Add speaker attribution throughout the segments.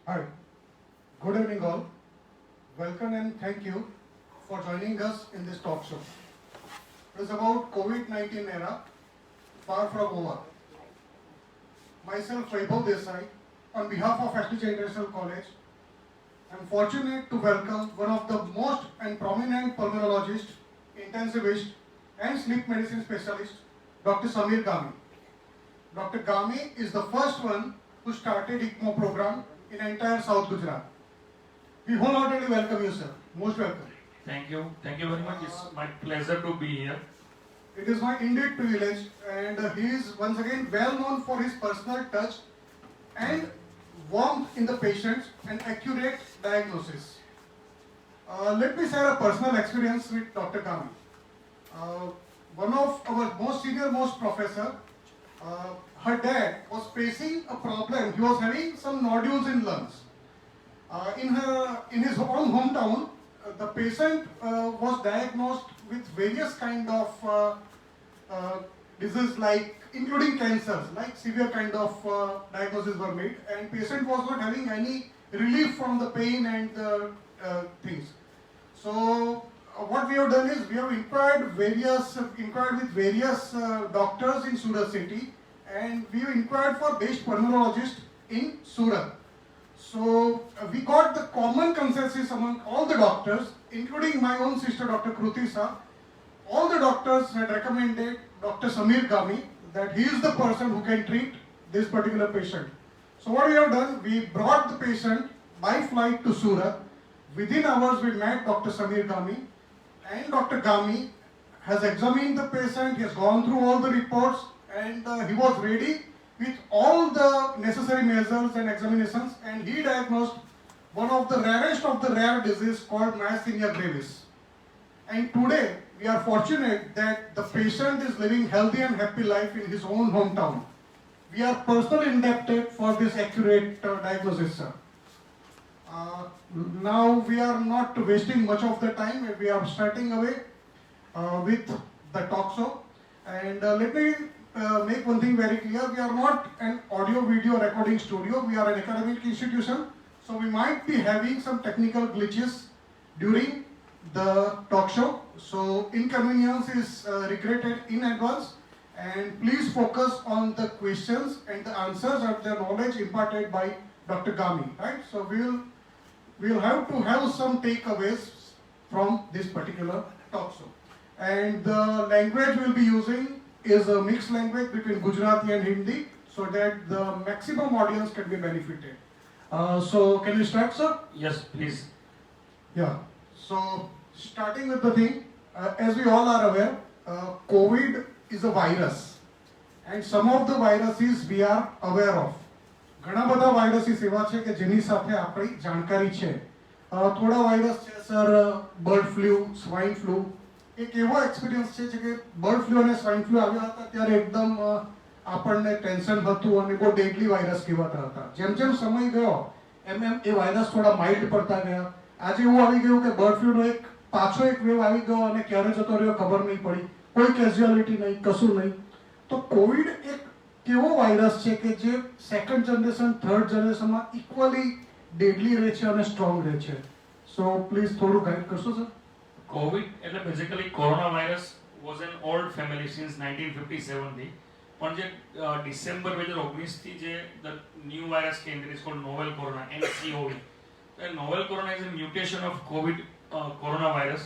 Speaker 1: Hi, good evening all. Welcome and thank you for joining us in this talk show. It is about COVID-19 era, far from over. Myself, Vaibhav Desai, on behalf of Ashton International College, I am fortunate to welcome one of the most and prominent pulmonologist, intensivist, and sleep medicine specialist, Dr. Samir Gami. Dr. Gami is the first one who started ECMO program in entire South Gujarat. We wholeheartedly welcome you, sir. Most welcome.
Speaker 2: Thank you. Thank you very much. It's my pleasure to be here.
Speaker 1: It is my indeed privilege, and he is once again well known for his personal touch and warmth in the patients and accurate diagnosis. Let me share a personal experience with Dr. Gami. One of our most senior most professor, her dad was facing a problem. He was having some nodules in lungs. In his own hometown, the patient was diagnosed with various kind of diseases, like including cancers, like severe kind of diagnoses were made, and patient was not having any relief from the pain and the things. So what we have done is we have inquired with various doctors in Surat city, and we have inquired for best pulmonologist in Surat. So we got the common consensus among all the doctors, including my own sister, Dr. Kruti Sir. All the doctors had recommended Dr. Samir Gami, that he is the person who can treat this particular patient. So what we have done, we brought the patient by flight to Surat. Within hours we met Dr. Samir Gami, and Dr. Gami has examined the patient, he has gone through all the reports, and he was ready with all the necessary measures and examinations, and he diagnosed one of the rarest of the rare disease called myasthenia gravis. And today we are fortunate that the patient is living healthy and happy life in his own hometown. We are personally indebted for this accurate diagnosis, sir. Now we are not wasting much of the time. We are starting away with the talk show. And let me make one thing very clear. We are not an audio video recording studio. We are an academic institution. So we might be having some technical glitches during the talk show. So inconvenience is regretted in advance. And please focus on the questions and the answers of the knowledge imparted by Dr. Gami. Right? So we'll have to have some takeaways from this particular talk show. And the language we'll be using is a mixed language between Gujarati and Hindi, so that the maximum audience can be benefited. So can we start, sir?
Speaker 2: Yes, please.
Speaker 1: Yeah. So starting with the thing, as we all are aware, COVID is a virus, and some of the viruses we are aware of. ઘણા બધા viruses એવા છે કે જેની સાથે આપણી જાણકારી છે. થોડા વાયરસ છે sir, bird flu, swine flu. એક એવો એક્સપિરિયન્સ છે કે બર્ડ ફ્લુ અને સ્વાઇન ફ્લુ આવ્યા હતા ત્યારે એકદમ આપણને ટેન્શન હતું અને બહુ ડેડલી વાયરસ કહેવાતા હતા. જેમ જેમ સમય ગયો એમ એમ એ વાયરસ થોડા માઇલ્ડ પડતા ગયા. આજે એવું આવી ગયું કે બર્ડ ફ્લુનો પાછો એક વેવ આવી ગયો અને ક્યારે જતો રહ્યો ખબર નહીં પડી. કોઈ કેઝ્યુઆલિટી નહીં, કશું નહીં. તો કોવિડ એક કેવો વાયરસ છે કે જે સેકન્ડ જનરેશન થર્ડ જનરેશનમાં ઇક્વલી ડેડલી રહે છે અને સ્ટ્રોંગ રહે છે. સો પ્લીઝ થોડું ગાઈડ કરશો સર?
Speaker 2: COVID, એટલે basically corona virus was an old family since 1957 થી, પણ જે ડિસેમ્બર 2019 થી જે ધ ન્યૂ વાયરસ કેમ it is called novel corona, NCOV. The novel corona is a mutation of COVID coronavirus,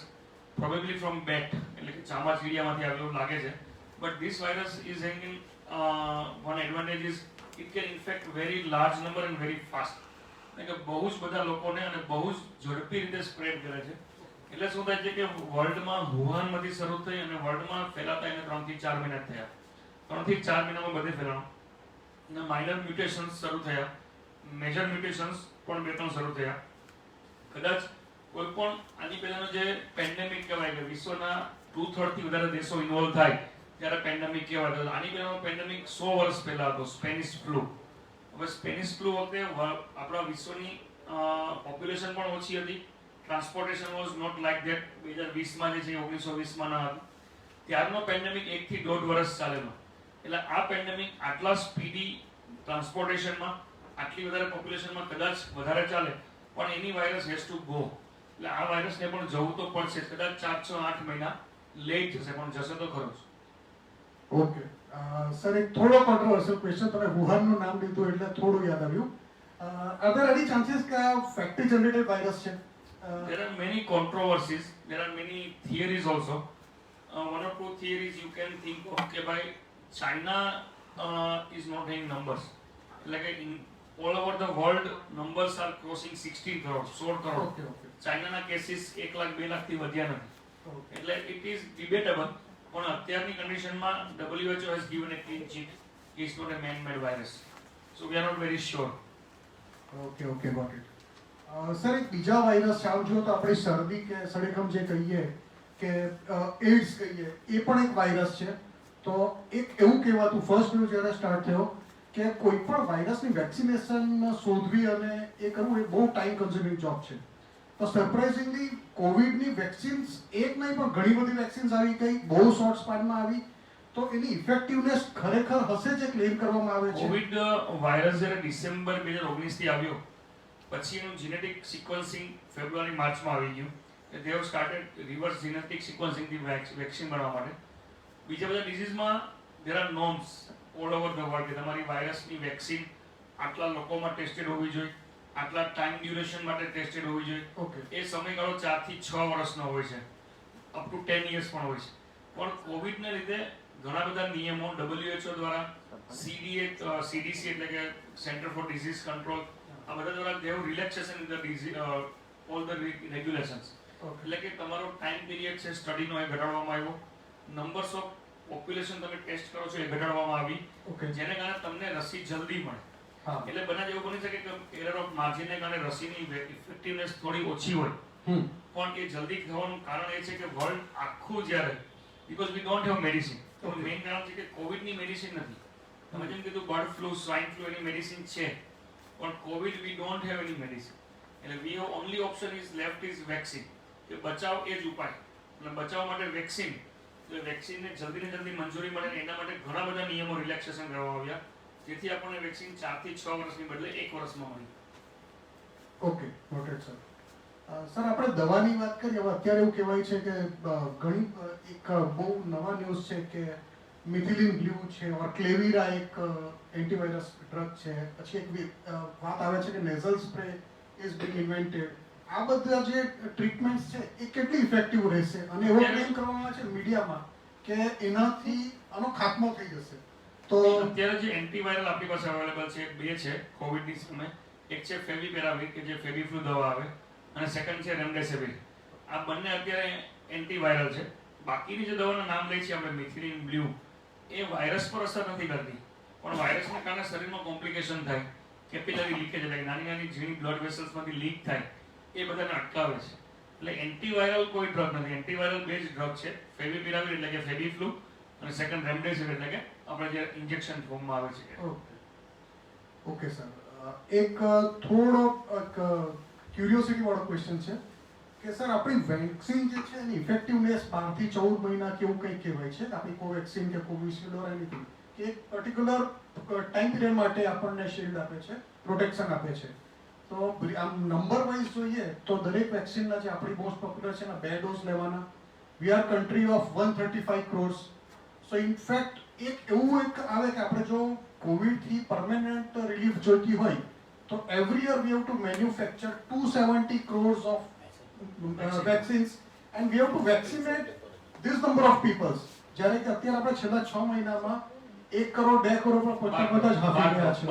Speaker 2: probably from bat, એટલે કે ચામાચીડિયામાંથી આવ્યો લાગે છે. But this virus is having one advantage is it can infect very large number and very fast. એટલે કે બહુ જ બધા લોકોને અને બહુ જ ઝડપી રીતે સ્પ્રેડ કરે છે. એટલે શું થાય છે કે વર્લ્ડમાં વુહાનમાંથી શરૂ થઈ અને વર્લ્ડમાં ફેલાતા એને 3 થી 4 મહિના થયા. 3 થી 4 મહિનામાં બધે ફેલાણો. અને માઇનર મ્યુટેશન્સ શરૂ થયા, મેજર મ્યુટેશન્સ પણ 2-3 શરૂ થયા. કદાચ કોઈ પણ આની પહેલાનો જે પેન્ડેમિક કહેવાય કે વિશ્વના 2/3 થી વધારે દેશો ઇન્વોલ્વ થાય ત્યારે પેન્ડેમિક કહેવાય. તો આની પહેલાનો પેન્ડેમિક 100 વર્ષ પહેલા હતો, સ્પેનિશ ફ્લુ. હવે સ્પેનિશ ફ્લુ વખતે આપણા વિશ્વની પોપ્યુલેશન પણ ઓછી હતી, transportation was not like that. 2020માં જે છે 1920માં ના હતું. ત્યારનો પેન્ડેમિક 1 થી 1.5 વર્ષ ચાલેલો. એટલે આ પેન્ડેમિક આટલા સ્પીડી ટ્રાન્સપોર્ટેશનમાં આટલી વધારે પોપ્યુલેશનમાં કદાચ વધારે ચાલે પણ એની વાયરસ હેઝ ટુ ગો, એટલે આ વાયરસને પણ જવું તો પડશે, કદાચ 4, 6, 8 મહિના લેટ જશે પણ જશે તો ખરો જ.
Speaker 1: ઓકે સર, એક થોડો કોન્ટ્રોવર્સિયલ ક્વેશ્ચન, તમે વુહાનનું નામ લીધું એટલે થોડું યાદ આવ્યું. આર ધેર એની ચાન્સીસ કે આ ફેક્ટરી જનરેટેડ વાયરસ છે?
Speaker 2: There are many controversies, there are many theories also. One or two theories you can think of કે ભાઈ China is not having numbers, એટલે કે all over the world numbers are crossing 16 crore, 16 crore.
Speaker 1: Okay okay
Speaker 2: ચાઇનાના cases 1 lakh 2 લાખથી વધ્યા નથી,
Speaker 1: okay
Speaker 2: એટલે it is ડિબેટેબલ. પણ અત્યારની કન્ડિશનમાં WHO has given a clean sheet, it's not a man-made virus, so we are not very sure.
Speaker 1: Okay okay got it. Sir, એક બીજા વાયરસ ચાલુ જો તો આપણી શરદી કે સળેખમ જે કહીએ કે એડ્સ કહીએ, એ પણ એક વાયરસ છે. તો એક એવું કહેવાતું ફર્સ્ટ ન્યૂઝ જ્યારે સ્ટાર્ટ થયો કે કોઈ પણ વાયરસની વેક્સિનેશન શોધવી અને એ કરવું એ બહુ ટાઈમ કન્ઝ્યુમિંગ જોબ છે. તો સરપ્રાઇઝિંગલી કોવિડની વેક્સિન્સ એક નહીં પણ ઘણી બધી વેક્સિન્સ આવી ગઈ, બહુ શોર્ટ સ્પાનમાં આવી. તો એની ઇફેક્ટિવનેસ ખરેખર હશે જે ક્લેમ કરવામાં આવે છે?
Speaker 2: કોવિડ વાયરસ જ્યારે ડિસેમ્બર 2019 થી આવ્યો પછી એનું જીનેટિક સિક્વન્સિંગ ફેબ્રુઆરી માર્ચમાં આવી ગયું. They have started reverse genetic sequencing થી વેક્સિન બનાવવા માટે. બીજા બધા ડિઝીઝમાં there are norms all over the world કે તમારી વાયરસની વેક્સિન આટલા લોકોમાં ટેસ્ટેડ હોવી જોઈએ, આટલા ટાઈમ ડ્યુરેશન માટે ટેસ્ટેડ હોવી જોઈએ.
Speaker 1: ઓકે.
Speaker 2: એ સમયગાળો 4 થી 6 વર્ષનો હોય છે, અપ ટુ 10 યર્સ પણ હોય છે. પણ કોવિડને લીધે ઘણા બધા નિયમો WHO દ્વારા, CDC એટલે કે સેન્ટર ફોર ડિઝીઝ કંટ્રોલ, આ બધા દ્વારા they relaxation in the disease all the regulations. એટલે કે તમારો ટાઈમ પીરિયડ છે સ્ટડીનો એ ઘટાડવામાં આવ્યો, નંબર્સ ઓફ પોપ્યુલેશન તમે ટેસ્ટ કરો છો એ ઘટાડવામાં આવી,
Speaker 1: ઓકે.
Speaker 2: જેને કારણે તમને રસી જલ્દી મળે.
Speaker 1: હા.
Speaker 2: એટલે બનાવ એવું બની શકે કે એરર ઓફ માર્જિનને કારણે રસીની ઇફેક્ટિવનેસ થોડી ઓછી હોય, પણ એ જલ્દી થવાનું કારણ એ છે કે વર્લ્ડ આખું જ્યારે, because we don't have medicine, તો મેઇન કારણ છે કે કોવિડની મેડિસિન નથી. તમે જેમ કીધું બર્ડ ફ્લૂ, સ્વાઇન ફ્લૂ એની મેડિસિન છે, પણ Covid we don't have any medicine. એટલે we have only option is left is vaccine, કે બચાવ એ જ ઉપાય. એટલે બચાવ માટે વેક્સિન, તો વેક્સિનને જલ્દીને જલ્દી મંજૂરી મળે, એના માટે ઘણા બધા નિયમો રિલેક્સેશન કરવામાં આવ્યા, જેથી આપણને વેક્સિન 4 થી 6 વર્ષની બદલે 1 વર્ષમાં મળી.
Speaker 1: Okay, noted sir. સર, આપણે દવાની વાત કરીએ. હવે અત્યારે એવું કહેવાય છે કે ઘણી એક બહુ નવા ન્યૂઝ છે કે મિથિલિન બ્લુ છે, ઓર ક્લેવિરા એક એન્ટીવાયરસ ડ્રગ છે. પછી એક વાત આવે છે કે nasal spray is being invented. આ બધા જે ટ્રીટમેન્ટ્સ છે એ કેટલી ઇફેક્ટિવ રહેશે? અને એવો ક્લેમ કરવામાં આવે છે મીડિયામાં કે એનાથી આનો ખાત્મો થઈ જશે. તો
Speaker 2: અત્યારે જે એન્ટીવાયરલ આપણી પાસે અવેલેબલ છે, 2 છે કોવિડની સામે. એક છે ફેવિપિરાવિર કે જે ફેબીફ્લુ દવા આવે, અને સેકન્ડ છે રેમડેસિવિર. આ બંને અત્યારે એન્ટીવાયરલ છે. બાકીની જે દવાના નામ લઈ છે આપણે, મિથિલિન બ્લુ, એ વાયરસ પર અસર નથી કરતી, પણ વાયરસને કારણે શરીરમાં કોમ્પ્લિકેશન થાય, કેપિલરી લીકેજ એટલે નાની નાની ઝીણી બ્લડ વેસલ્સમાંથી લીક થાય, એ બધાને અટકાવે છે. એટલે એન્ટીવાયરલ કોઈ ડ્રગ નથી. એન્ટીવાયરલ 2 જ ડ્રગ છે, ફેવિપિરાવિર એટલે કે ફેબીફ્લુ, અને સેકન્ડ રેમડેસિવિર એટલે કે આપણે જે ઇન્જેક્શન ફોર્મમાં આવે છે.
Speaker 1: ઓકે સર, એક થોડો ક્યુરિયોસિટી વાળો ક્વેશ્ચન છે કે સર, આપણી વેક્સિન જે છે એની ઇફેક્ટિવનેસ 12 થી 14 મહિના કેવું કંઈ કહેવાય છે, આપણી કોવેક્સિન કે કોવિશિલ્ડ ઓર એનીથિંગ, કે એક પર્ટિક્યુલર ટાઈમ પીરિયડ માટે આપણને શિલ્ડ આપે છે, પ્રોટેક્શન આપે છે. તો આમ નંબર વાઇઝ જોઈએ તો દરેક વેક્સિનના જે આપણી મોસ્ટ પોપ્યુલર છે એના 2 ડોઝ લેવાના. We are country of 135 crores. So in fact એક એવું એક આવે કે આપણે જો કોવિડથી પરમેનન્ટ રિલીફ જોઈતી હોય તો every year we have to manufacture 270 crores of vaccines and we have to vaccinate this number of peoples. જ્યારે કે અત્યારે આપણે છેલ્લા 6 મહિનામાં 1 કરોડ 2 કરોડ પર બધા જ હાફી ગયા છે,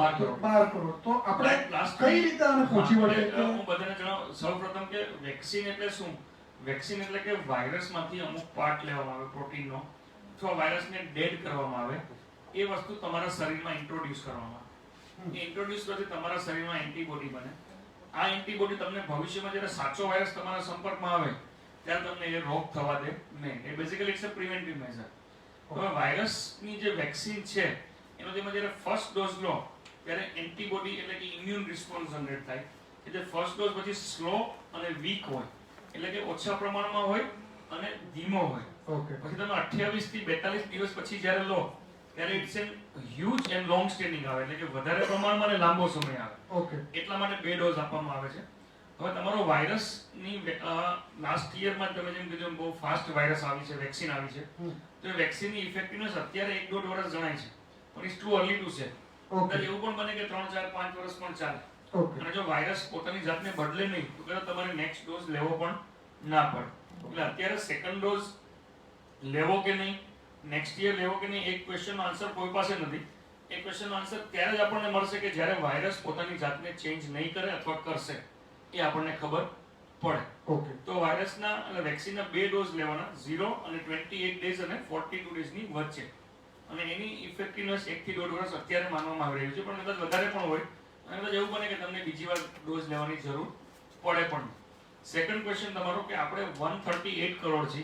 Speaker 1: 12 કરોડ. તો આપણે કઈ રીતે આને પહોંચી વળીએ?
Speaker 2: હું બધાને જણાવું સૌપ્રથમ કે વેક્સિન એટલે શું? વેક્સિન એટલે કે વાયરસમાંથી અમુક પાર્ટ લેવામાં આવે, પ્રોટીનનો, અથવા વાયરસને ડેડ કરવામાં આવે, એ વસ્તુ તમારા શરીરમાં ઇન્ટ્રોડ્યુસ કરવામાં આવે. એ ઇન્ટ્રોડ્યુસ કરવાથી તમારા શરીરમાં એન્ટીબોડી બને. આ એન્ટીબોડી તમને ભવિષ્યમાં જ્યારે સાચો વાયરસ તમારા સંપર્કમાં આવે ત્યારે તમને એ રોગ થવા દે નહીં. એ basically it's a preventive measure. હવે વાયરસની જે વેક્સિન છે એનો તમે જ્યારે ફર્સ્ટ ડોઝ લો ત્યારે એન્ટીબોડી એટલે કે ઇમ્યુન રિસ્પોન્સ જનરેટ થાય, કે જે ફર્સ્ટ ડોઝ પછી સ્લો અને વીક હોય, એટલે કે ઓછા પ્રમાણમાં હોય અને ધીમો હોય.
Speaker 1: ઓકે.
Speaker 2: પછી તમે 28 થી 42 દિવસ પછી જ્યારે લો ત્યારે it's an huge and long standing આવે, એટલે કે વધારે પ્રમાણમાં અને લાંબો સમય આવે.
Speaker 1: ઓકે.
Speaker 2: એટલા માટે 2 ડોઝ આપવામાં આવે છે. હવે તમારો વાયરસની લાસ્ટ યરમાં તમે જેમ કીધું બહુ ફાસ્ટ વાયરસ આવી છે, વેક્સિન આવી છે, તો એ વેક્સિનની ઇફેક્ટિવનેસ અત્યારે 1-1.5 વર્ષ જણાય છે, પણ it's too early to say.
Speaker 1: Okay.
Speaker 2: એવું પણ બને કે 3, 4, 5 વર્ષ પણ ચાલે.
Speaker 1: ઓકે.
Speaker 2: અને જો વાયરસ પોતાની જાતને બદલે નહીં તો કદાચ તમારે નેક્સ્ટ ડોઝ લેવો પણ ના પડે. એટલે અત્યારે સેકન્ડ ડોઝ લેવો કે નહીં, નેક્સ્ટ યર લેવો કે નહીં, એક ક્વેશ્ચનનો આન્સર કોઈ પાસે નથી. એ ક્વેશ્ચનનો આન્સર ત્યારે જ આપણને મળશે કે જ્યારે વાયરસ પોતાની જાતને ચેન્જ નહીં કરે અથવા કરશે, એ આપણને ખબર પડે.
Speaker 1: ઓકે.
Speaker 2: તો વાયરસના એટલે વેક્સિનના 2 ડોઝ લેવાના, 0 અને 28 ડેઝ અને 42 ડેઝની વચ્ચે. અને એની ઇફેક્ટિવનેસ 1 થી 1.5 વર્ષ અત્યારે માનવામાં આવી રહ્યું છે, પણ કદાચ વધારે પણ હોય અને કદાચ એવું બને કે તમને બીજી વાર ડોઝ લેવાની જરૂર પડે પણ. સેકન્ડ ક્વેશ્ચન તમારો કે આપણે 138 કરોડ છે,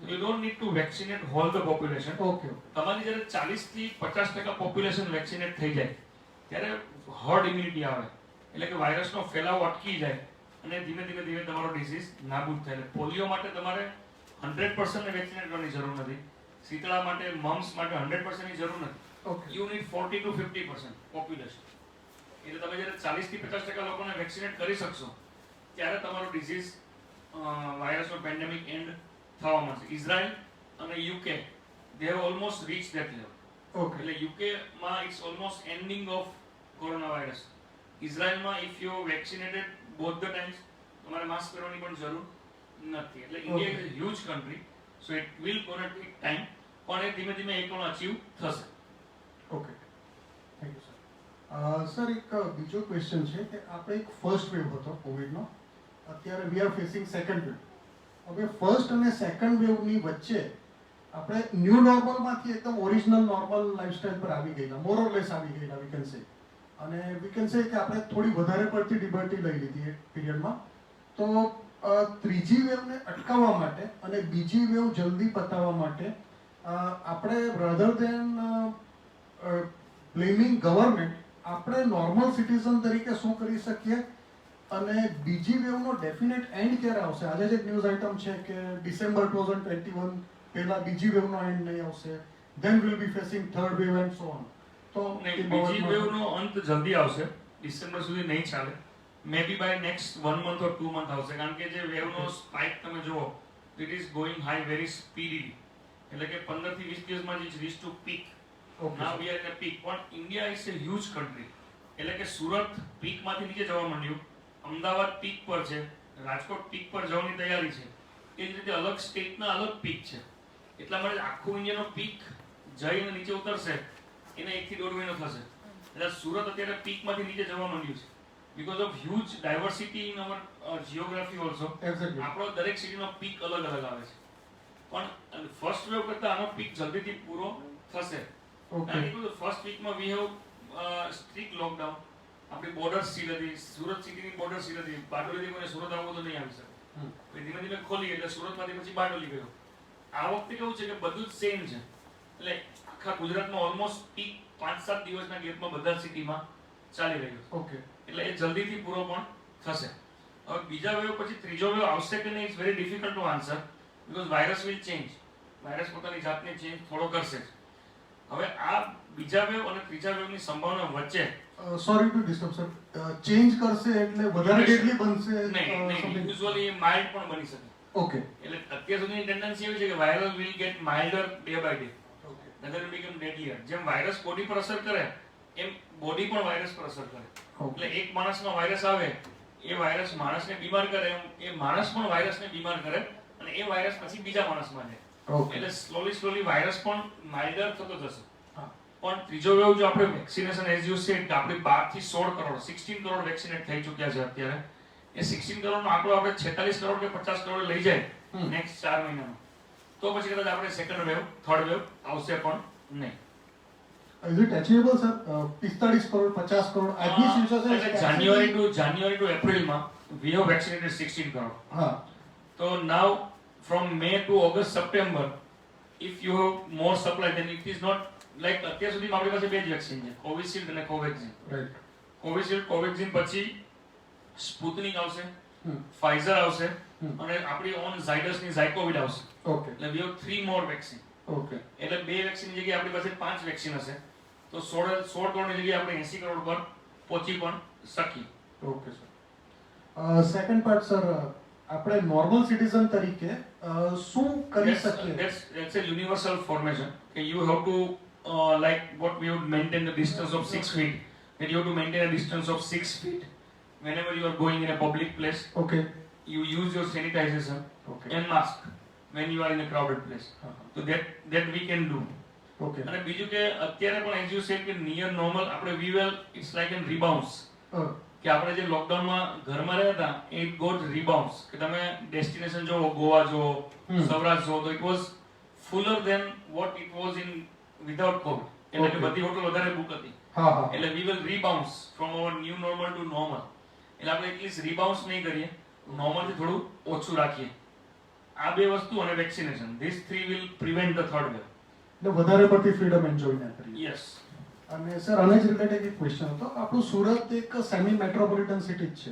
Speaker 2: you don't need to vaccinate whole the population.
Speaker 1: Okay.
Speaker 2: તમારી જ્યારે 40 થી 50% પોપ્યુલેશન વેક્સિનેટ થઈ જાય ત્યારે હર્ડ ઇમ્યુનિટી આવે, એટલે કે વાયરસનો ફેલાવો અટકી જાય અને ધીમે ધીમે તમારો ડિસીઝ નાબૂદ થાય. એટલે પોલિયો માટે તમારે 100% ને વેક્સિનેટ કરવાની જરૂર નથી, શીતળા માટે, મમ્સ માટે 100% ની જરૂર નથી.
Speaker 1: Okay.
Speaker 2: You need 40 to 50% population. એટલે તમે જ્યારે 40 થી 50% લોકોને વેક્સિનેટ કરી શકશો ત્યારે તમારો ડિસીઝ વાયરસનો પેન્ડેમિક એન્ડ થવા મળશે. ઇઝરાયલ અને UK they have almost reach that level.
Speaker 1: Okay.
Speaker 2: એટલે યુકે માં it's almost ending of corona virus. ઇઝરાયલમાં if you vaccinated both the times તમારે માસ્ક પહેરવાની પણ જરૂર નથી. એટલે India is a huge country, so it will gonna take time, પણ એ ધીમે ધીમે એ પણ અચીવ થશે.
Speaker 1: Okay. Thank you sir. Sir એક બીજો ક્વેશ્ચન છે કે આપણે એક ફર્સ્ટ વેવ હતો કોવિડનો, અત્યારે we are facing second wave. હવે ફર્સ્ટ અને સેકન્ડ વેવની વચ્ચે આપણે ન્યૂ નોર્મલમાંથી એકદમ ઓરિજિનલ નોર્મલ લાઈફસ્ટાઈલ પર આવી ગયેલા, મોર ઓર લેસ આવી ગયેલા વી કેન સે. અને વી કેન સે કે આપણે થોડી વધારે પડતી લિબર્ટી લઈ લીધી એ પીરિયડમાં. તો ત્રીજી વેવને અટકાવવા માટે અને બીજી વેવ જલ્દી પતાવવા માટે આપણે રધર દેન બ્લેમિંગ ગવર્મેન્ટ, આપણે નોર્મલ સિટીઝન તરીકે શું કરી શકીએ અને બીજી વેવનો ડેફિનેટ એન્ડ ક્યારે આવશે? આજે જ એક ન્યૂઝ આઇટમ છે કે ડિસેમ્બર 2021 પહેલા બીજી વેવનો એન્ડ નહીં આવશે, then will be facing third wave and so on. તો
Speaker 2: બીજી વેવનો અંત જલ્દી આવશે, ડિસેમ્બર સુધી નહીં ચાલે. મે બી by next 1 month or 2 month આવશે, કારણ કે જે વેવનો સ્પાઇક તમે જુઓ it is going high very speedily, એટલે કે 15 થી 20 દિવસમાં જ reach to peak. Now we are in a peak. પણ India is a huge country, એટલે કે સુરત પીકમાંથી નીચે જવા માંડ્યું, અમદાવાદ પીક પર છે, રાજકોટ પીક પર જવાની તૈયારી છે, એ જ રીતે અલગ સ્ટેટના અલગ પીક છે. એટલા માટે આખું ઇન્ડિયાનો પીક જઈને નીચે ઉતરશે એને 1 થી 1.5 મહિનો થશે. એટલે સુરત અત્યારે પીકમાંથી નીચે જવા માંડ્યું છે because of huge diversity in our geography also.
Speaker 1: Exactly.
Speaker 2: આપણો દરેક સિટીનો પીક અલગ અલગ આવે છે, પણ ફર્સ્ટ વેવ કરતા આનો પીક જલ્દીથી પૂરો થશે. કારણ કે ફર્સ્ટ વીકમાં વી હેવ સ્ટ્રિક્ટ લોકડાઉન, આપણી બોર્ડર સીલ હતી, સુરત સિટીની બોર્ડર સીલ હતી, બારડોલીથી કોઈને સુરત આવવું તો નહીં આવી શકે. ધીમે ધીમે ખોલી એટલે સુરતમાંથી પછી બારડોલી ગયો. આ વખતે કેવું છે કે બધું જ સેમ છે, એટલે આખા ગુજરાતમાં ઓલમોસ્ટ પીક 5-7 દિવસના ગેપમાં બધા સિટીમાં ચાલી રહ્યું છે.
Speaker 1: ઓકે.
Speaker 2: એટલે એ જલ્દીથી પૂરો પણ થશે. હવે બીજા વેવ પછી ત્રીજો વેવ આવશે કે નહીં, it's very difficult to answer, because virus will change. Virus પોતાની જાતને ચેન્જ થોડો કરશે. હવે આ બીજા વેવ અને ત્રીજા વેવની સંભાવના વચ્ચે
Speaker 1: sorry to disturb sir, change કરશે એટલે વધારે કેટલી બનશે?
Speaker 2: નહીં, યુઝ્યુઅલી માઇલ્ડ પણ બની શકે.
Speaker 1: ઓકે.
Speaker 2: એટલે અત્યાર સુધીની ટેન્ડન્સી એવી છે કે viral will get milder day by day, neither become deadlier. જેમ વાયરસ બોડી પર અસર કરે એમ બોડી પણ વાયરસ પર અસર કરે. એટલે એક માણસમાં વાયરસ આવે, એ વાયરસ માણસને બીમાર કરે, એમ એ માણસ પણ વાયરસને બીમાર કરે અને એ વાયરસ પછી બીજા માણસમાં જાય. એટલે સ્લોલી વાયરસ પણ માઇલ્ડર થતો જશે. પણ ત્રીજો વેવ જો આપણે વેક્સિનેશન એઝ યુ સેડ, આપણે 12 થી 16 કરોડ 16 કરોડ વેક્સિનેટ થઈ ચૂક્યા છે અત્યારે. એ 16 કરોડનો આંકડો આપણે 46 કરોડ કે 50 કરોડ લઈ જાય નેક્સ્ટ 4 મહિનામાં, તો પછી કદાચ આપણે સેકન્ડ વેવ થર્ડ વેવ આવશે પણ નહીં.
Speaker 1: Is it achievable, sir? 45 crore 50 crore આજની સિચ્યુએશન છે.
Speaker 2: જાન્યુઆરી ટુ એપ્રિલમાં we have vaccinated 16 crore.
Speaker 1: હા.
Speaker 2: So now from May to August September, if you have more supply, then it is not like અત્યાર સુધીમાં આપણી પાસે 2 જ વેક્સિન છે, કોવિશિલ્ડ અને કોવેક્સિન.
Speaker 1: રાઈટ.
Speaker 2: કોવિશિલ્ડ કોવેક્સિન પછી સ્પુતનિક આવશે, ફાઇઝર આવશે અને આપણી ઓન ઝાયડસની ઝાયકોવિડ આવશે.
Speaker 1: ઓકે.
Speaker 2: એટલે we have 3 more vaccine.
Speaker 1: Okay
Speaker 2: એટલે 2 વેક્સિનની જગ્યાએ આપણી પાસે 5 વેક્સિન હશે તો 16 કરોડની જગ્યાએ આપણે 80 કરોડ પર પહોંચી પણ શકીએ.
Speaker 1: Okay sir second part sir આપણે નોર્મલ સિટીઝન તરીકે શું કરી શકીએ?
Speaker 2: That's a universal formation. Okay, you have to like what we would maintain the distance of 6 feet. That you have to maintain a distance of 6 feet whenever you are going in a public place.
Speaker 1: Okay
Speaker 2: You use your sanitization
Speaker 1: okay
Speaker 2: and mask when you are in a crowded place. So that we can do.
Speaker 1: Okay
Speaker 2: અને બીજું કે અત્યારે પણ as you said કે near normal આપણે we will it's like an rebounds. કે આપણે જે લોકડાઉનમાં ઘરમાં રહ્યા હતા it got rebounds કે તમે ડેસ્ટિનેશન જો ગોવા જો સૌરાષ્ટ્ર જો તો it was fuller than what it was in without COVID. એટલે કે બધી હોટલ વધારે બુક હતી.
Speaker 1: હા હા
Speaker 2: એટલે we will rebounds from our new normal to normal. એટલે આપણે એટલીસ્ટ rebounds નહીં કરીએ, normal થી થોડું ઓછું રાખીએ. આ બે વસ્તુ અને vaccination these three will prevent the third wave.
Speaker 1: એટલે વધારે પડતી ફ્રીડમ એન્જોય ના કરીએ.
Speaker 2: Yes.
Speaker 1: અને સર આને જ રિલેટેડ એક ક્વેશ્ચન હતો. આપણું સુરત એક સેમી મેટ્રોપોલિટન સિટી જ છે.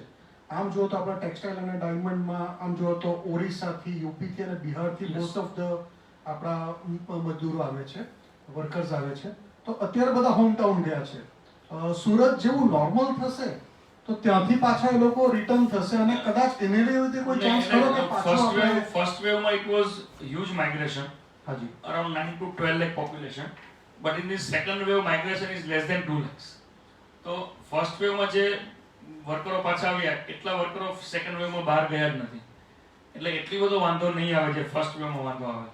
Speaker 1: આમ જુઓ તો આપણા ટેક્સટાઇલ અને ડાયમંડમાં આમ જુઓ તો ઓરિસ્સાથી, યુપીથી અને બિહારથી મોસ્ટ ઓફ ધ આપણા મજદૂરો આવે છે, વર્કર્સ આવે છે. તો અત્યારે બધા હોમ ટાઉન ગયા છે. સુરત જેવું નોર્મલ થશે તો ત્યાંથી પાછા એ લોકો રિટર્ન થશે અને કદાચ એને રીતે કોઈ ચાન્સ ખરો કે પાછો
Speaker 2: first wave માં it was huge migration.
Speaker 1: હાજી
Speaker 2: Around 9 to 12 lakh population. But in this second wave migration is less than 2 lakhs. તો ફર્સ્ટ વેવ માં જે વર્કરો પાછા આવ્યા એટલા વર્કરો સેકન્ડ વેવ માં બહાર ગયા જ નથી. એટલે એટલી બધો વાંધો નહીં આવે જે ફર્સ્ટ વેવ માં વાંધો આવે.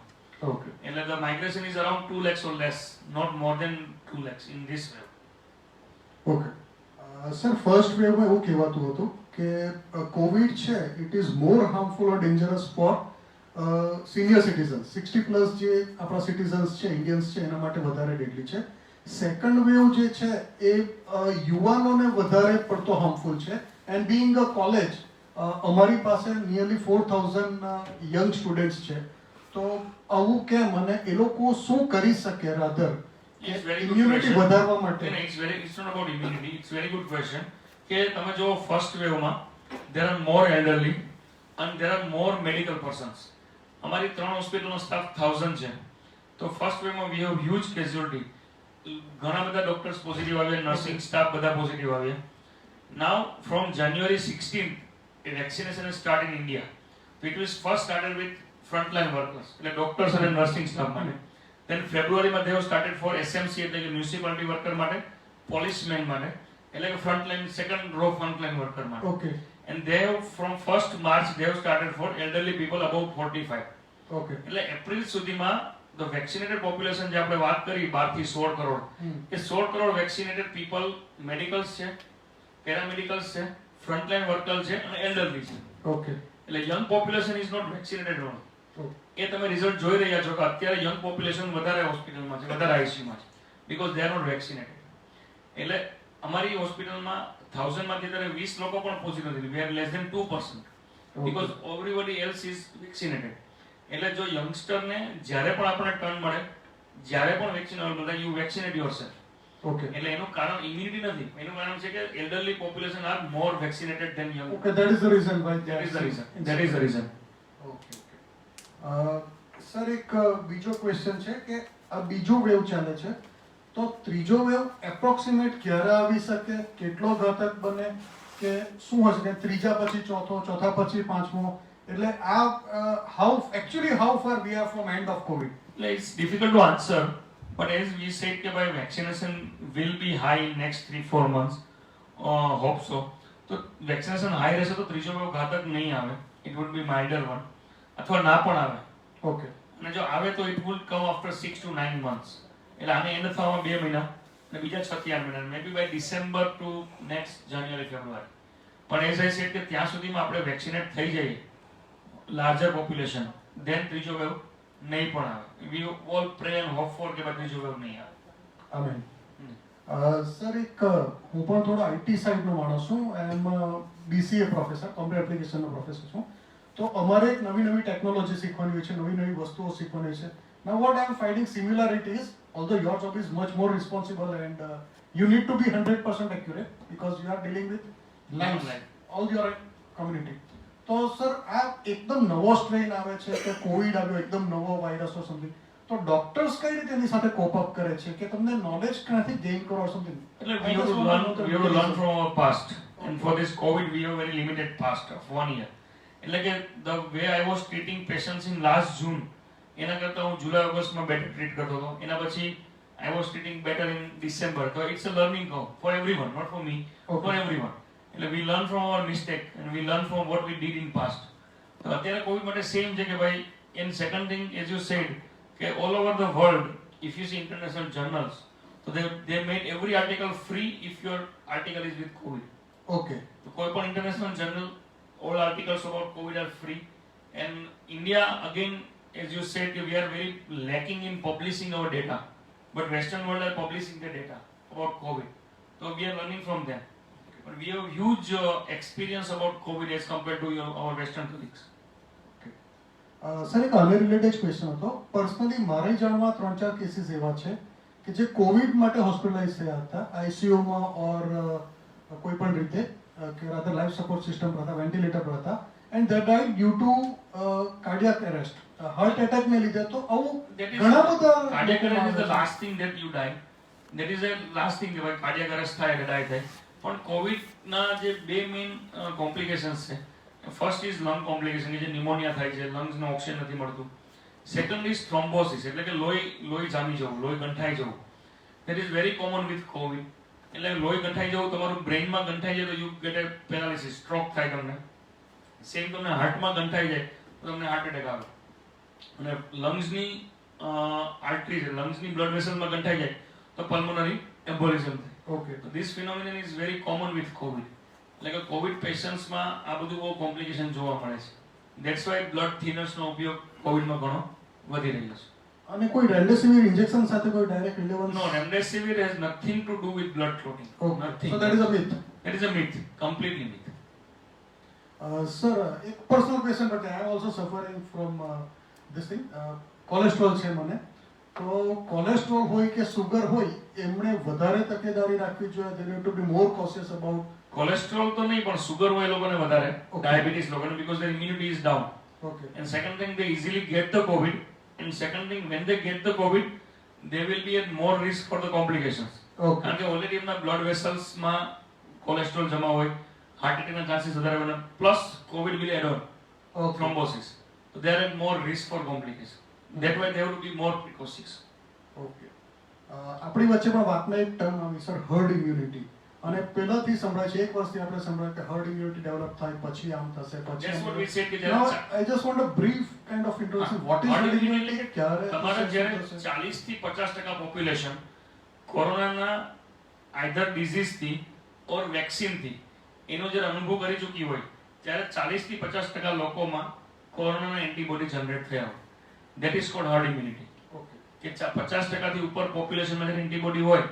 Speaker 1: ઓકે
Speaker 2: એટલે the migration is around 2 lakhs or less, not more than 2 lakhs in this wave.
Speaker 1: Okay sir first વેવમાં એવું કહેવાતું હતું કે કોવિડ છે it is more harmful or dangerous for senior citizens 60 plus જે આપણા સિટીઝન્સ છે ઇન્ડિયન્સ છે એના માટે વધારે ડેડલી છે. સેકન્ડ વેવ જે છે એ યુવાનોને વધારે પડતો હાર્મફુલ છે. એન્ડ બીઇંગ અ કોલેજ અમારી પાસે નિયરલી 4000 યંગ સ્ટુડન્ટ્સ છે. તો આવું કેમ અને એ લોકો શું કરી શકે rather
Speaker 2: It's very good
Speaker 1: immunity
Speaker 2: question.
Speaker 1: વધારવા માટે?
Speaker 2: It's not about immunity. It's very good question. કે તમે જો ફર્સ્ટ વેવ માં there are more elderly and there are more medical persons. અમારી 3 હોસ્પિટલનો સ્ટાફ 1000 છે. તો ફર્સ્ટ વેવ માં we have huge casualty. ઘણા બધા ડોક્ટર્સ પોઝિટિવ આવ્યા, નર્સિંગ સ્ટાફ બધા પોઝિટિવ આવ્યા. Now from January 16th vaccination has started in India. So it was first started with frontline workers એટલે ડોક્ટર્સ અને નર્સિંગ સ્ટાફ માટે. Then February માં they have started for SMC એટલે કે municipality worker માટે, policeman માટે એટલે કે frontline second row frontline worker માટે.
Speaker 1: Okay
Speaker 2: And they have from 1st March they have started for elderly people above 45.
Speaker 1: Okay
Speaker 2: એટલે એપ્રિલ સુધીમાં the vaccinated population જે આપણે વાત કરી 12 થી 16 કરોડ એ 16 કરોડ વેક્સિનેટેડ પીપલ મેડિકલ્સ છે, પેરામેડિકલ્સ છે, ફ્રન્ટલાઇન વર્કર છે અને એલ્ડરલી છે.
Speaker 1: ઓકે
Speaker 2: એટલે young population is not vaccinated on. એ તમે રિઝલ્ટ જોઈ રહ્યા છો કે અત્યારે યંગ પોપ્યુલેશન વધારે હોસ્પિટલમાં છે, વધારે આઈસીયુમાં છે because they are not vaccinated. એટલે અમારી હોસ્પિટલમાં 1000 માંથી અત્યારે 20 લોકો પણ પોઝિટિવ નથી. We are less than 2% because everybody else is vaccinated. એટલે જો યંગસ્ટરને જ્યારે પણ આપણને ટર્ન મળે, જ્યારે પણ વેક્સિન અવેલેબલ થાય, યુ વેક્સિનેટ યોરસેલ્ફ.
Speaker 1: ઓકે
Speaker 2: એટલે એનું કારણ ઇમ્યુનિટી નથી, એનું કારણ છે કે elderly population are more vaccinated than young.
Speaker 1: Okay that is the reason why
Speaker 2: That is the reason. That is the reason.
Speaker 1: Okay sir એક બીજો ક્વેશ્ચન છે કે આ બીજો વેવ ચાલે છે તો ત્રીજો વેવ એપ્રોક્સિમેટ ક્યારે આવી શકે, કેટલો ઘાતક બને કે શું હશે કે ત્રીજા પછી ચોથો, ચોથા પછી પાંચમો? એટલે આ how far we are from end of Covid?
Speaker 2: It's difficult to answer, but as we said that by vaccination will be high in next 3-4 months. Hope so. તો વેક્સિનેશન હાઈ રહેશે તો ત્રીજો વેવ ઘાતક નહીં આવે. It would be milder one. અથવા ના પણ આવે.
Speaker 1: ઓકે
Speaker 2: અને જો આવે તો it will come after 6 to 9 months. એટલે આને એન્ડ થવામાં 2 મહિના અને બીજા 6 થી 8 મહિના, maybe by December to next January February. પણ as I said કે ત્યાં સુધીમાં આપણે વેક્સિનેટ થઈ જઈએ લાર્જર પોપ્યુલેશન, then ત્રીજો વેવ નહીં પણ આવે. We all pray and hope for કે ત્રીજો વેવ નહીં આવે.
Speaker 1: આમેન. સર એક હું પણ થોડો આઈટી સાઇડનો માણસ છું. આઈ એમ બીસીએ પ્રોફેસર, કોમ્પ્યુટર એપ્લિકેશનનો પ્રોફેસર છું. તો અમારે એક નવી નવી ટેકનોલોજી શીખવાની હોય છે, નવી નવી વસ્તુઓ શીખવાની હોય છે. Now what I am finding similarities, although your job is much more responsible and you need to be 100% accurate because you are dealing with lives, all your community. તો સર આ એકદમ નવો સ્ટ્રેન આવે છે કે કોવિડ આવ્યો એકદમ નવો વાયરસ or something, તો ડોક્ટર્સ કઈ રીતે એની સાથે કોપ અપ કરે છે કે તમને નોલેજ ક્યાંથી ગેઇન કરો ઓર સમથિંગ?
Speaker 2: એટલે we have to learn from our past, and for this COVID we have very limited past of 1 year. એટલે કે the way I was treating patients in last June, એના કરતાં હું જુલાઈ ઓગસ્ટમાં better treat કરતો હતો. એના પછી I was treating better in December. So it's a learning curve for everyone, not for me, for everyone. એટલે we learn from our mistake and we learn from what we did in past. તો અત્યારે Covid માટે same છે કે ભાઈ, and second thing as you said કે all over the world if you see international journals, so they made every article free if your article is with COVID.
Speaker 1: Okay.
Speaker 2: તો કોઈ પણ international journal, all articles about COVID are free. And India again, as you said, we are very lacking in publishing our data, but Western world are publishing the data about COVID, so we are learning from them. But we have huge experience about COVID as compared to our Western colleagues.
Speaker 1: Sir એક unrelated question હતો. Personally મારે જાણવા 3-4 cases એવા છે કે જે Covid માટે hospitalise થયા હતા આઈસીયુમાં ઓર કોઈ પણ રીતે કે રાધર લાઈફ સપોર્ટ સિસ્ટમ પર હતા, વેન્ટિલેટર પર હતા, and they died due to cardiac arrest, heart એટેકને લીધે. તો આવું ઘણા બધા
Speaker 2: cardiac arrest is the last thing that you die. That is the last thing that cardiac arrest થાય એટલે die થાય. પણ કોવિડ ના જે બે મેઇન કોમ્પ્લિકેશન્સ છે, ફર્સ્ટ ઇઝ લંગ કોમ્પ્લિકેશન કે જે ન્યુમોનિયા થાય છે, લંગ્સ ને ઓક્સિજન નથી મળતું. સેકન્ડ ઇઝ થ્રોમ્બોસિસ એટલે કે લોહી જામી જવું, લોહી ગંઠાઈ જવું. That is very common with Covid. એટલે લોહી ગંઠાઈ જવું, તમારું બ્રેઇનમાં ગંઠાઈ જાય તો you get A paralysis, stroke થાય તમને. સેમ તમને હાર્ટમાં ગંઠાઈ જાય તો તમને હાર્ટ એટેક આવે. અને લંગ્સની આર્ટરી છે, લંગ્સની બ્લડ વેસલમાં ગંઠાઈ જાય તો પલ્મોનરી એમ્બોલિઝમ થાય.
Speaker 1: Okay.
Speaker 2: So this phenomenon is very common with COVID. એટલે કે કોવિડ પેશન્ટ્સમાં આ બધું બહુ કોમ્પ્લિકેશન જોવા મળે છે. ધેટ્સ વાય બ્લડ થિનર્સનો ઉપયોગ કોવિડમાં ઘણો વધી રહ્યો છે.
Speaker 1: અને કોઈ રેમડેસિવિર ઇન્જેક્શન સાથે કોઈ direct relevance?
Speaker 2: No, remdesivir has nothing to do with blood clotting. Nothing.
Speaker 1: So that is a myth.
Speaker 2: That is a myth, completely myth.
Speaker 1: Sir એક personal question but I am also suffering from this thing. Cholesterol છે મને, તો cholesterol હોય કે sugar હોય એમણે વધારે તકેદારી રાખવી જોઈએ? They need to be more cautious about.
Speaker 2: Cholesterol તો નહીં, પણ સુગર હોય એ લોકોને વધારે, ડાયાબિટીસ લોકોને, because their immunity is down.
Speaker 1: Okay.
Speaker 2: And second thing, they easily get the COVID. And second thing, when they get the COVID, they will be at more risk for the complications.
Speaker 1: Okay.
Speaker 2: કારણ કે already એમના blood વેસલ્સમાં cholesterol જમા હોય, heart એટેકના chances વધારે હોય, plus covid will add on thrombosis. So they are at more risk for complications. That way they have to be more precocious.
Speaker 1: Okay. આપણી વચ્ચે પણ વાતમાં એક ટર્મ આવી સર, હર્ડ ઇમ્યુનિટી. અને પહેલાથી સંભળાય છે, એક વર્ષથી આપણે સંભળાય કે હર્ડ ઇમ્યુનિટી ડેવલપ થાય પછી આમ થશે પછી.
Speaker 2: That's what we said કે
Speaker 1: Now, I just want a brief kind of introduction. What is herd immunity? ક્યારે
Speaker 2: તમારા જ્યારે
Speaker 1: થશે?
Speaker 2: 40 થી 50% પોપ્યુલેશન કોરોનાના આઈધર ડિઝીઝથી ઓર વેક્સિનથી એનો જ્યારે અનુભવ કરી ચૂકી હોય, ત્યારે 40 થી 50% લોકોમાં કોરોનાના એન્ટીબોડી જનરેટ થયા હોય. That is called herd immunity.
Speaker 1: Okay.
Speaker 2: કે 50% થી ઉપર પોપ્યુલેશનમાં જ્યારે એન્ટીબોડી હોય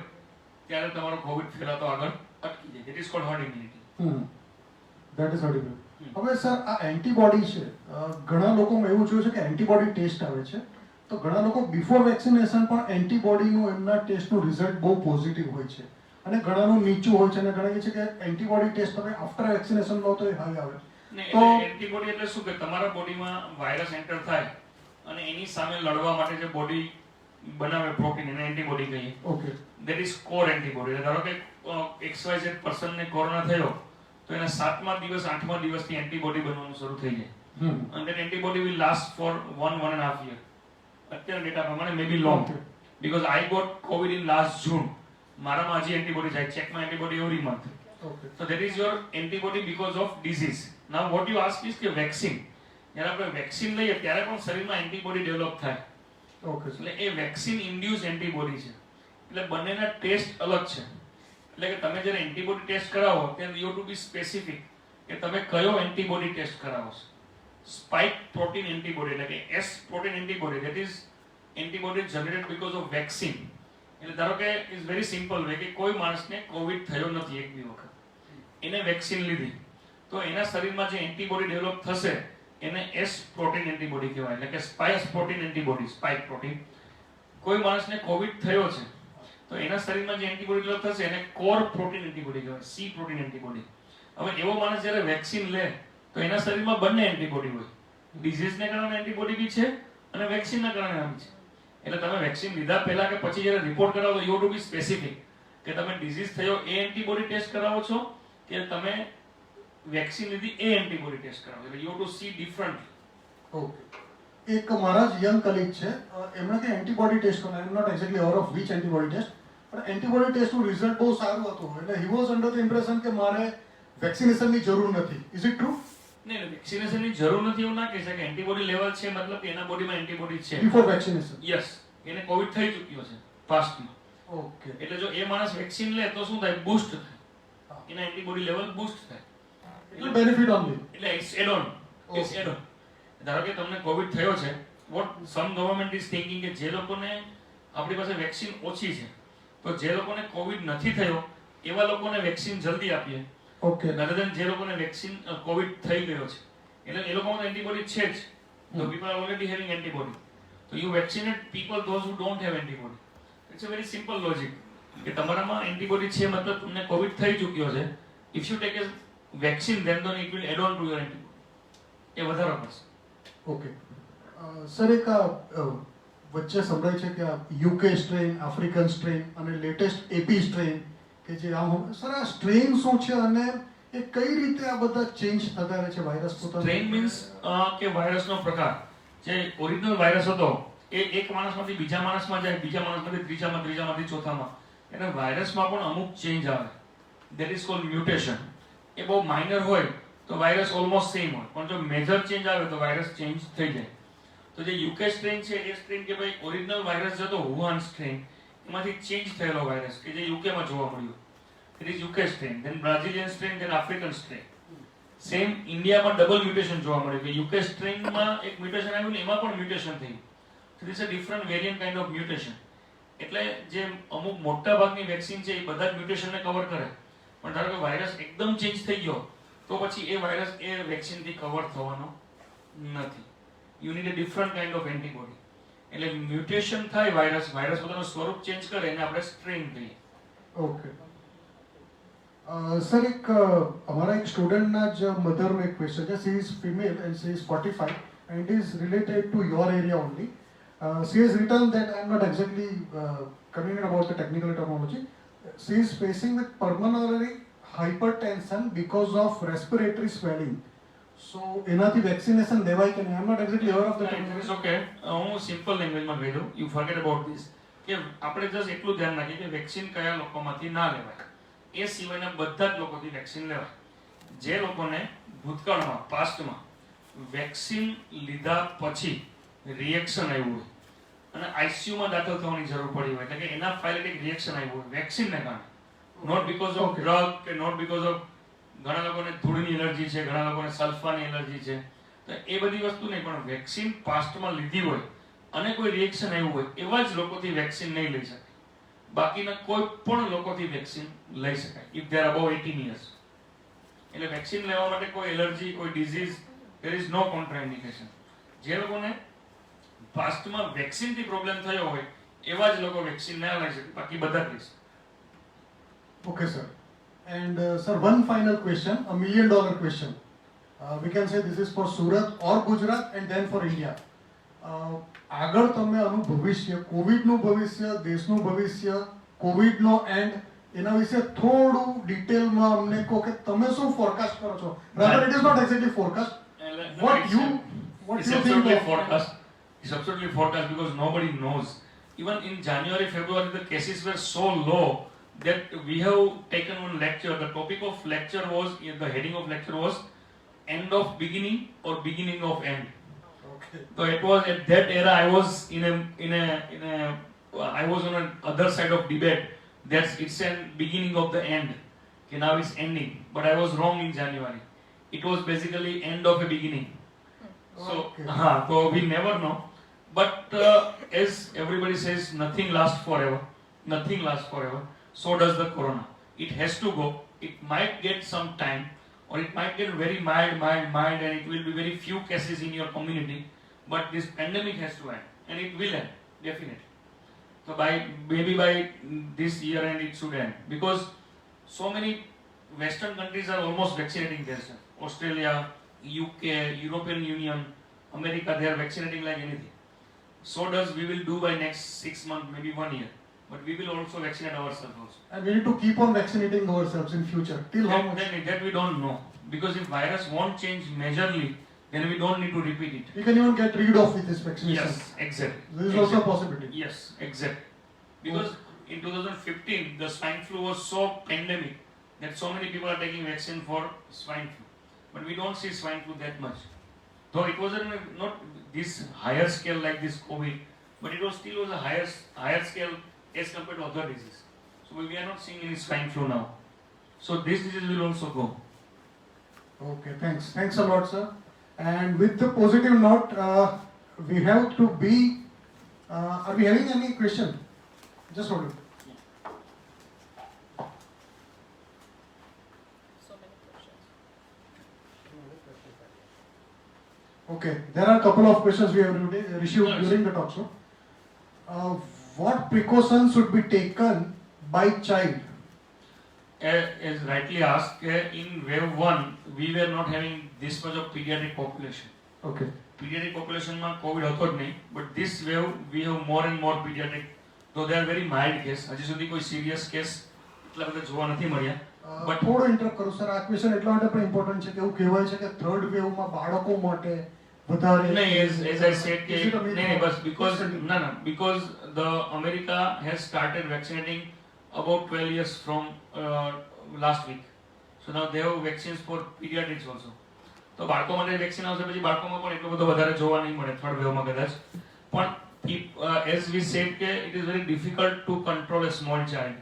Speaker 2: ત્યારે તમારો કોવિડ ફેલાતો આગળ અટકી જાય. That is called herd immunity.
Speaker 1: That is herd immunity. હવે સર આ એન્ટીબોડી છે, ઘણા લોકોમાં એવું જોયું છે કે એન્ટીબોડી ટેસ્ટ આવે છે, તો ઘણા લોકો બિફોર વેક્સિનેશન પણ એન્ટીબોડીનું એમના ટેસ્ટનું રિઝલ્ટ બહુ પોઝિટિવ હોય છે અને ઘણાનું નીચું હોય છે અને ઘણા કહે છે કે એન્ટીબોડી ટેસ્ટ તમે આફ્ટર વેક્સિનેશન લો તો એ હાઈ આવે.
Speaker 2: તો એન્ટીબોડી એટલે શું કે તમારા બોડીમાં વાયરસ એન્ટર થાય અને એની સામે લડવા માટે જે બોડી બનાવે પ્રોટીન, એને એન્ટીબોડી કહીએ.
Speaker 1: Okay.
Speaker 2: That is core antibody. ધારો કે XYZ પર્સનને કોરોના થયો તો એના 7મા દિવસ 8મા દિવસથી એન્ટીબોડી બનવાનું શરૂ થઈ જાય. And that antibody will last for 1.5 year. અત્યારે ડેટા પ્રમાણે મે બી long, because I got COVID in last June. મારામાં હજી એન્ટીબોડી જાય, ચેકમાં antibody every month. So that is your antibody because of disease. Now what you ask is કે vaccine, જ્યારે આપણે vaccine લઈએ ત્યારે પણ શરીરમાં એન્ટીબોડી ડેવલપ થાય.
Speaker 1: ઓકે.
Speaker 2: એટલે એ વેક્સિન ઇન્ડ્યુસ એન્ટીબોડી છે. એટલે બંનેના ટેસ્ટ અલગ છે. એટલે કે તમે જ્યારે એન્ટીબોડી ટેસ્ટ કરાવો ત્યારે યુ ટુ બી સ્પેસિફિક કે તમે કયો એન્ટીબોડી ટેસ્ટ કરાવો છો. સ્પાઇક પ્રોટીન એન્ટીબોડી એટલે કે S protein antibody, that is antibody generated because of vaccine. એટલે ધારો કે ઇઝ વેરી સિમ્પલ વે કે કોઈ માણસને કોવિડ થયો નથી એક બી વખત, એને વેક્સિન લીધી તો એના શરીરમાં જે એન્ટીબોડી ડેવલપ થશે એને S પ્રોટીન એન્ટીબોડી કહેવાય. એટલે કે spike protein antibody, spike protein. કોઈ માણસને કોવિડ થયો છે તો એના શરીરમાં જે એન્ટીબોડી ડેવલપ થશે એને કોર પ્રોટીન એન્ટીબોડી કહેવાય, C પ્રોટીન એન્ટીબોડી. હવે એવો માણસ જ્યારે વેક્સિન લે તો એના શરીરમાં બંને એન્ટીબોડી હોય, ડિઝીઝને કારણે એન્ટીબોડી બી છે અને વેક્સિનના કારણે બી છે. એટલે તમે વેક્સિન લીધા પહેલા કે પછી જ્યારે રિપોર્ટ કરાવો તો યુ ટુ બી સ્પેસિફિક કે તમે ડિઝીઝ થયો એ એન્ટીબોડી ટેસ્ટ કરાવો છો કે તમે વેક્સિન લીધી એ એન્ટીબોડી ટેસ્ટ કરાવો એટલે you to see different.
Speaker 1: Okay. એક મારા જ યંગ કલીગ છે, એમણે કે એન્ટીબોડી ટેસ્ટ કર્યો, I am not exactly aware of which antibody test, પણ એન્ટીબોડી ટેસ્ટનું રિઝલ્ટ બહુ સારું હતું, એટલે he was under the impression કે મારે વેક્સિનેશનની જરૂર નથી. Is it true?
Speaker 2: નહીં, વેક્સિનેશનની જરૂર નથી એવું ના કહી શકે. એન્ટીબોડી લેવલ છે મતલબ કે એના બોડીમાં એન્ટીબોડી છે
Speaker 1: બિફોર વેક્સિનેશન.
Speaker 2: યસ, એને કોવિડ થઈ ચૂક્યો છે પાસ્ટમાં.
Speaker 1: ઓકે.
Speaker 2: એટલે જો એ માણસ વેક્સિન લે તો શું થાય? બૂસ્ટ થાય, એના એન્ટીબોડી લેવલ બૂસ્ટ થાય.
Speaker 1: એટલે બેનિફિટ ઓનલી.
Speaker 2: એટલે it's add on, it's add on. ધારો કે તમને કોવિડ થયો છે, what some government is thinking કે જે લોકોને આપણી પાસે વેક્સિન ઓછી છે તો જે લોકોને કોવિડ નથી થયો એવા લોકોને વેક્સિન જલ્દી આપીએ.
Speaker 1: ઓકે.
Speaker 2: rather than જે લોકોને વેક્સિન કોવિડ થઈ ગયો છે એટલે એ લોકોમાં તો એન્ટીબોડી છે જ, તો people are already having antibody, so you vaccinate people those who don't have antibody. It's a very simple logic કે તમારામાં એન્ટીબોડી છે મતલબ તમને કોવિડ થઈ ચૂક્યો છે. if you take a vaccine then it will add on to your antibody, એ વધારો કરશે.
Speaker 1: ઓકે. સર, એક વચ્ચે સંભળાય છે કે આ યુકે સ્ટ્રેન, આફ્રિકન સ્ટ્રેન અને લેટેસ્ટ એપી સ્ટ્રેન કે જે આમ, સર આ સ્ટ્રેન શું છે અને એ કઈ રીતે આ બધા ચેન્જ થતા રહે છે વાયરસ પોતાનો?
Speaker 2: સ્ટ્રેન મીન્સ કે વાયરસનો પ્રકાર. જે ઓરિજિનલ વાયરસ હતો એ એક માણસમાંથી બીજા માણસમાં જાય, બીજા માણસમાંથી ત્રીજામાં, ત્રીજામાંથી ચોથામાં. એટલે વાયરસમાં પણ અમુક ચેન્જ આવે, ધેટ ઇઝ કોલ્ડ મ્યુટેશન. એ બહુ માઇનર હોય તો વાયરસ ઓલમોસ્ટ સેમ હોય, પણ જો મેજર ચેન્જ આવે તો વાયરસ ચેન્જ થઈ જાય. તો જે યુકે સ્ટ્રેન છે એ સ્ટ્રેન કે ભાઈ ઓરિજિનલ વાયરસ જતો વુહાન સ્ટ્રેન, એમાંથી ચેન્જ થયેલો વાયરસ કે જે યુકેમાં જોવા મળ્યો, it is UK strain. Then Brazilian strain, then African strain. Same ઇન્ડિયામાં ડબલ મ્યુટેશન જોવા મળ્યું કે યુકે સ્ટ્રેનમાં એક મ્યુટેશન આવ્યું ને એમાં પણ મ્યુટેશન થયું. So this is a different variant kind of mutation. એટલે જે અમુક મોટા ભાગની વેક્સિન છે એ બધા જ મ્યુટેશનને કવર કરે, પણ ધારો કે વાયરસ એકદમ ચેન્જ થઈ ગયો તો પછી એ વાયરસ એ વેક્સિનથી કવર થવાનો નથી. You need a different kind of antibody. એટલે મ્યુટેશન થાય વાયરસ પોતાનું સ્વરૂપ ચેન્જ કરે એને આપણે સ્ટ્રેન કહીએ.
Speaker 1: ઓકે. સર, એક અમારા એક સ્ટુડન્ટના જ મધરનો એક ક્વેશ્ચન છે. She is female and she is 45 and it is related to your area only. She has written that I am not exactly convenient about the technical terminology. She is facing with pulmonary hypertension because of respiratory swelling. So, એનાથી vaccination લેવાય કે નહીં? I am not exactly aware of the terminology.
Speaker 2: Okay, હું simple લેંગ્વેજમાં કહી દઉં. You forget about this કે આપણે જસ્ટ એટલું ધ્યાન રાખીએ કે વેક્સિન કયા લોકોમાંથી ના લેવાય. એ સિવાયના બધા જ લોકોથી વેક્સિન લેવાય. જે લોકોને ભૂતકાળમાં પાસ્ટમાં વેક્સિન લીધા પછી રિએક્શન આવ્યું હોય અને આઈસીયુમાં દાખલ થવાની જરૂર પડી હોય, એટલે કે એનાફાઇલેટિક રિએક્શન આવ્યું હોય વેક્સિનને કારણે, નોટ બીકોઝ ઓફ ડ્રગ કે નોટ બીકોઝ ઓફ, ઘણા લોકોને ધૂળની એલર્જી છે, ઘણા લોકોને સલ્ફાની એલર્જી છે, તો એ બધી વસ્તુ નહીં, પણ વેક્સિન પાસ્ટમાં લીધી હોય અને કોઈ રિએક્શન આવ્યું હોય એવા જ લોકોથી વેક્સિન નહીં લઈ શકાય. બાકીના કોઈ પણ લોકોથી વેક્સિન લઈ શકાય if they are above 18 years. એટલે વેક્સિન લેવા માટે કોઈ એલર્જી, કોઈ ડિઝીઝ, ધેર ઇઝ નો કોન્ટ્રાઇન્ડિકેશન. જે લોકોને પાસ્ટમાં વેક્સિનથી પ્રોબ્લેમ થયો હોય એવા જ લોકો વેક્સિન ના લઈ શકે, બાકી બધા જ લઈ શકે.
Speaker 1: Okay, sir. And sir, one final question, $1 million question. We can say this is for Surat or Gujarat and then for India. આગળ તમે આનું ભવિષ્ય, કોવિડનું ભવિષ્ય, દેશનું ભવિષ્ય, કોવિડનો એન્ડ, એના વિશે થોડું ડિટેલમાં અમને કહો કે તમે શું ફોરકાસ્ટ કરો છો? Rather, it is not exactly forecast. What you think of
Speaker 2: forecast? It's absolutely forecast because nobody knows. Even in January, February, the cases were so low that we have taken one lecture. The topic of lecture was, the heading of lecture was end of beginning or beginning of end.
Speaker 1: Okay.
Speaker 2: So it was at that era I was I was on a other side of debate. It's a beginning of the end. Okay, now it's ending, but I was wrong in January. It was basically end of a beginning. So,
Speaker 1: Okay.
Speaker 2: So we never know. But as everybody says, nothing lasts forever. Nothing lasts forever. So does the corona. It has to go. It might get some time, or it might get very mild, and it will be very few cases in your community. But this pandemic has to end, and it will end, definitely. So maybe by this year end it should end, because so many Western countries are almost vaccinating themselves. Australia, UK, European Union, America, they are vaccinating like anything. so does we will do by next 6 months, maybe 1 year. But we will also vaccinate ourselves also.
Speaker 1: And we need to keep on vaccinating ourselves in future. Till how much?
Speaker 2: That we don't know. Because if virus won't change majorly, then we don't need to repeat it.
Speaker 1: We can even get rid of with this vaccination.
Speaker 2: Yes, exactly.
Speaker 1: This is also a possibility.
Speaker 2: Yes, exactly. Because in 2015, the swine flu was so pandemic that so many people are taking vaccine for swine flu. But we don't see swine flu that much. Though it wasn't not this higher scale like this COVID, but it was still was a higher scale as compared to other diseases. So we are not seeing any swine flu now. So this disease will also go.
Speaker 1: Okay, thanks. Thanks a lot, sir. And with the positive note, we have to be. Are we having any question? Just hold it.
Speaker 3: So many questions.
Speaker 1: Okay, there are a couple of questions we have received
Speaker 2: Yes.
Speaker 1: during the talk show. What precautions should be taken by child?
Speaker 2: As rightly asked, in wave 1, we were not having this much of pediatric population.
Speaker 1: Okay.
Speaker 2: Pediatric population માં COVID હતો જ નહીં, but this wave we have more and more pediatric, though they are very mild case. હજી સુધી કોઈ serious case એટલા બધા જોવા નથી મળ્યા. But
Speaker 1: થોડો ઇન્ટરપ્ટ કરું સર, આ ક્વેશ્ચન એટલા માટે પણ ઇમ્પોર્ટન્ટ છે કે એવું કહેવાય છે કે થર્ડ વેવમાં બાળકો માટે વધારે
Speaker 2: નહીં, as I said, કે
Speaker 1: Is it a myth
Speaker 2: નહીં,
Speaker 1: or-
Speaker 2: bus because the America has started vaccinating about 12 years from last week. So now they have vaccines for pediatrics also. તો બાળકો માટે વેક્સિન આવશે, પછી બાળકોમાં પણ એટલો બધો વધારે જોવા નહીં મળે થર્ડ વેવમાં કદાચ. પણ as we said કે it is very difficult to control a small child.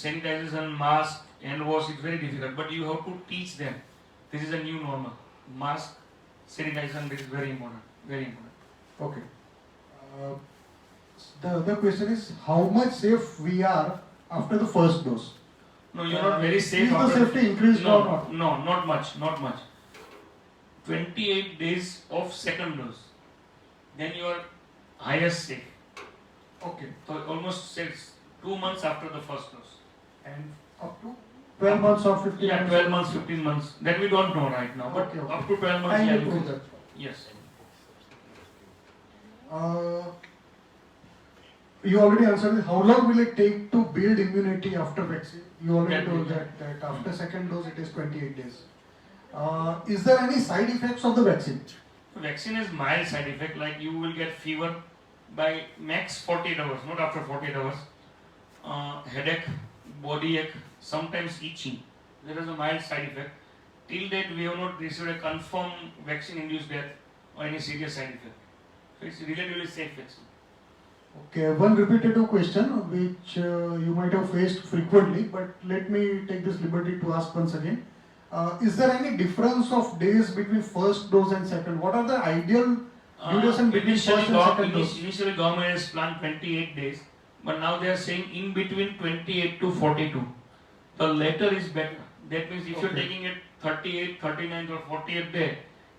Speaker 2: Sanitization, mask, hand wash is very difficult, but you have to teach them. This is a new normal. Mask, sanitization, this is very important. Very important.
Speaker 1: Okay. The other question is how much safe we are after the first dose?
Speaker 2: No, you're not very safe.
Speaker 1: Is the
Speaker 2: after-
Speaker 1: safety increased
Speaker 2: no,
Speaker 1: or not?
Speaker 2: No, not much, not much. 28 days of second dose, then you are highest safe.
Speaker 1: Okay.
Speaker 2: So almost 2 months after the first dose.
Speaker 1: And up to 12 months or 15
Speaker 2: Yeah,
Speaker 1: months?
Speaker 2: 12 months, 15 months. That we don't know right now, but
Speaker 1: Okay, okay.
Speaker 2: up to 12 months,
Speaker 1: Time
Speaker 2: yeah,
Speaker 1: will
Speaker 2: you
Speaker 1: prove
Speaker 2: can-
Speaker 1: that.
Speaker 2: Yes.
Speaker 1: You already answered it. How long will it take to build immunity after vaccine? You already
Speaker 2: That
Speaker 1: told
Speaker 2: will-
Speaker 1: that after second dose it is 28 days. Is there any side effects of the vaccine?
Speaker 2: Vaccine is mild side effect, like you will get fever by max 48 hours, not after 48 hours. Headache, body ache, sometimes itching. There is a mild side effect. Till date, we have not received a confirmed vaccine-induced death or any serious side effect. So it's relatively safe vaccine.
Speaker 1: Okay, one repetitive question which you might have faced frequently, but let me take this liberty to ask once again. Is there any difference of days between first dose and second? What are the ideal duration between first and second dose?
Speaker 2: Initially, government has planned 28 days, but now they are saying in between 28 to 42. The later is better. That means if you're
Speaker 1: Okay.
Speaker 2: taking it 38, 39 or 40th day,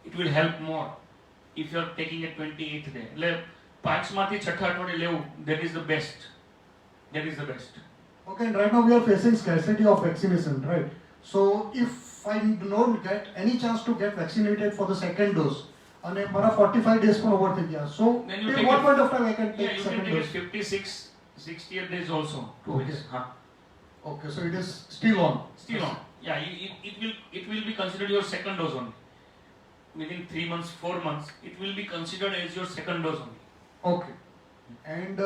Speaker 2: it will help more if you're taking it 28th day. એટલે 5 માંથી 6 અઠવાડિયે લેવું, that is the best. That is the best.
Speaker 1: Okay, and right now we are facing scarcity of vaccination, right? So if I do not get any chance to get vaccinated for the second dose, and my 45 days for over the year, so
Speaker 2: Then you
Speaker 1: till
Speaker 2: take
Speaker 1: what
Speaker 2: it-
Speaker 1: point of time I can
Speaker 2: Yeah,
Speaker 1: take
Speaker 2: you can
Speaker 1: second
Speaker 2: take it
Speaker 1: dose?
Speaker 2: 56, 60th days also. 2
Speaker 1: Okay.
Speaker 2: weeks. Huh.
Speaker 1: Okay, so it is still on.
Speaker 2: Still on. Yeah, it will be considered your second dose only. Within 3 months, 4 months, it will be considered as your second dose only.
Speaker 1: Okay. And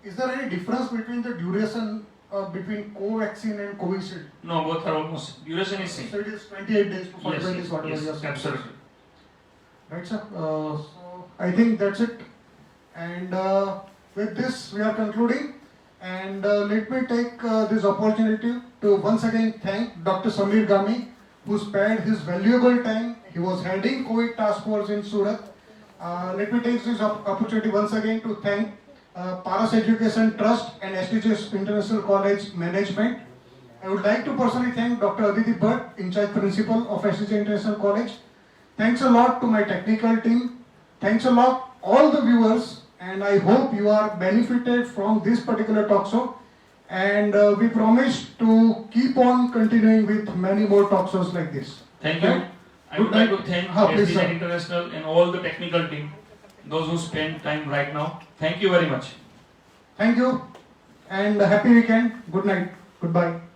Speaker 1: is there any difference between the duration between Covaxin and Covishield?
Speaker 2: No, both are almost duration is same.
Speaker 1: So it is 28 days to 45 days, whatever you are
Speaker 2: yes,
Speaker 1: saying.
Speaker 2: absolutely.
Speaker 1: Right, sir. So I think that's it. And with this, we are concluding. And let me take this opportunity to once again thank Dr. Samir Gami, who spared his valuable time. He was heading COVID task force in Surat. Let me take this opportunity once again to thank Paras Education Trust and STJS International College Management. I would like to personally thank Dr. Aditi Bhatt, in charge principal of STJS International College. Thanks a lot to my technical team. Thanks a lot all the viewers, and I hope you are benefited from this particular talk show. And we promise to keep on continuing with many more talk shows like this.
Speaker 2: Thank you.
Speaker 1: Right?
Speaker 2: I would
Speaker 1: Good
Speaker 2: like
Speaker 1: night.
Speaker 2: to thank
Speaker 1: Please,
Speaker 2: SDN
Speaker 1: sir.
Speaker 2: International and all the technical team. those who spend time right now. Thank you very much.
Speaker 1: Thank you and happy weekend. Good night. Goodbye.